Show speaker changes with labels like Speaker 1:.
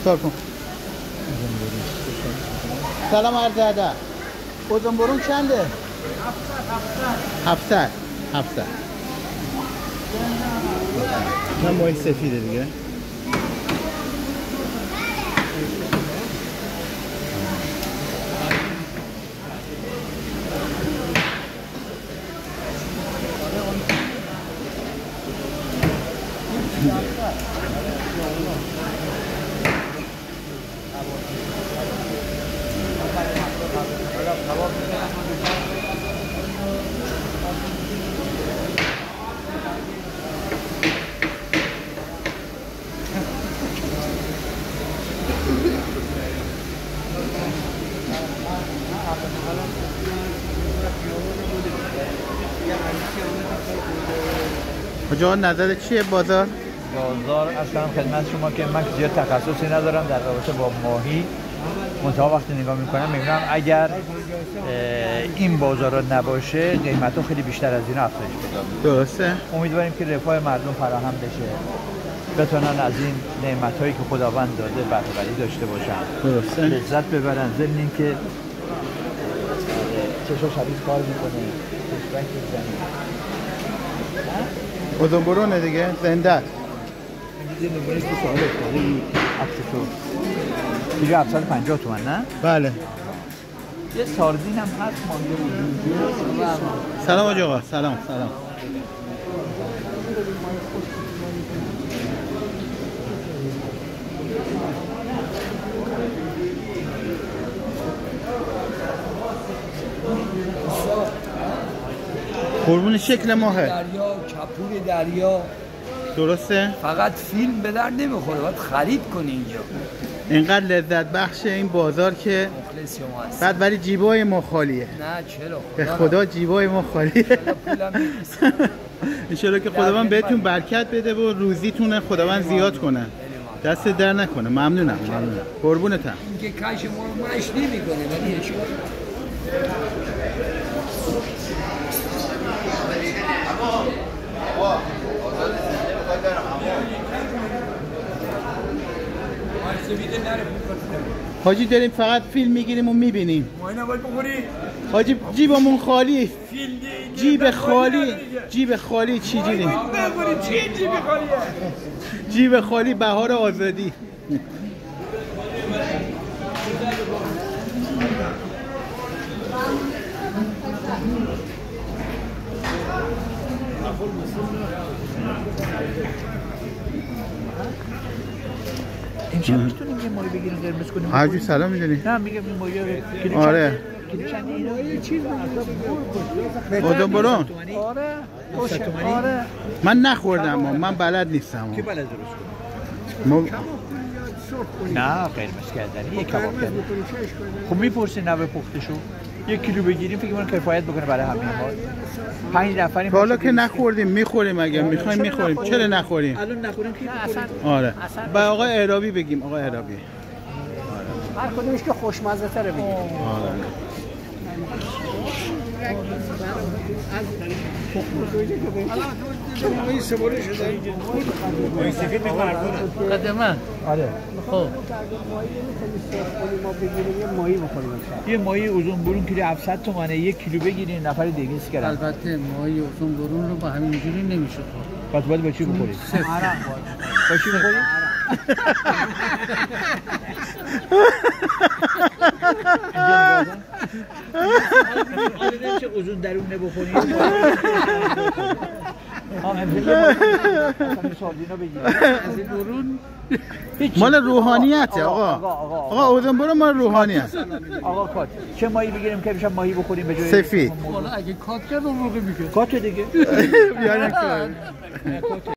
Speaker 1: افتار کن. سلام عرض ادب. اوزون برون چنده؟ 700. من ماهی سفیده دیگه. کجا نظر چیه بازار؟
Speaker 2: بازار اصلا خدمت شما که من زیاد تخصصی ندارم در رابطه با ماهی، منتها وقتی نگاه میکنم میبینم اگر این بازار نباشه قیمت ها خیلی بیشتر از این افزایش پیدا.
Speaker 1: درسته.
Speaker 2: امیدواریم که رفاه مردم فراهم بشه، بتونن از این نعمت هایی که خداوند داده بهره‌وری داشته باشن،
Speaker 1: درسته،
Speaker 2: لذت ببرن، ضمن اینکه چشاش حدیث کار میکنه، چشمک میزنه.
Speaker 1: اوزون برونه دیگه، زنده است.
Speaker 2: این نمونه که سوال افتاده این عکس تو دیگه 750 تومن نه؟
Speaker 1: بله.
Speaker 2: یه ساردین هم هست مانده.
Speaker 1: سلام آقا. سلام. قربون شکل ماهه.
Speaker 3: دریا، کپور دریا.
Speaker 1: درسته؟
Speaker 3: فقط فیلم به در نمیخوره، باید خرید کنی اینجا.
Speaker 1: اینقدر لذت بخش این بازار که
Speaker 3: مخلص شما هست.
Speaker 1: بعد ولی جیبای ما خالیه.
Speaker 3: نه چرا؟
Speaker 1: به خدا جیبای ما خالیه.
Speaker 3: پولم نیست.
Speaker 1: ان شاءالله که خداوند بهتون برکت بده و روزیتون خداوند زیاد کنه. دست در نکنه. ممنونم. قربونتم.
Speaker 3: اینکه کاش ما ماش نمیکنه ولی اشو.
Speaker 1: حاجی داریم فقط فیلم میگیریم و میبینیم.
Speaker 3: ما اینا باید بخوری.
Speaker 1: حاجی جیبمون خالی. جیب خالی چی جیبی؟ جیب خالی بهار آزادی.
Speaker 2: امشب میتونیم یه ماهی بگیریم قرمز کنیم؟
Speaker 1: حاجی سلام میدونی؟
Speaker 2: نه میگم این ماهی کیلو
Speaker 1: آره.
Speaker 2: کیلو چند اینا یه چیز
Speaker 1: اوزون برون.
Speaker 2: آره.
Speaker 1: من نخوردم من بلد نیستم.
Speaker 2: کی بلد درست کنه؟ نه قرمز کردنی یک کباب کردن. خب میپرسی نوه پخته شو 1 کیلو بگیریم فکر کنم کفایت بکنه برای همین ما. 5 نفریم.
Speaker 1: حالا که نخوردیم میخوریم اگه میخوایم میخوریم. چرا نخوریم؟
Speaker 2: الان نخوریم کی بخوریم؟
Speaker 1: آره. با آقای عرابی بگیم. آقای عرابی.
Speaker 3: هر کدومش که خوشمزه تره بگیم.
Speaker 1: آره.
Speaker 3: این سواره شده اینجا.
Speaker 2: ماهی سفید می‌خوردونه. قدمه. آره. خب.
Speaker 3: ما بگیریم یه ماهی بخوریم.
Speaker 2: یه ماهی اوزون برون کیلو 700 تومانه 1 کیلو بگیرین نفر 200 گرم.
Speaker 3: البته ماهی اوزون برون رو با همینجوری نمیشه.
Speaker 2: پس باید با چی بخورید؟ با چی بخورید؟ اینجا چه اوزون درونه بخورید؟
Speaker 1: مال روحانیته آقا اوزون برون مال روحانیت.
Speaker 2: آقا کات چه ماهی بگیریم که امشب ماهی بخوریم به جای
Speaker 1: سفید؟
Speaker 3: حالا اگه کات کرد اون موقع میگه
Speaker 2: کات دیگه
Speaker 1: بیارن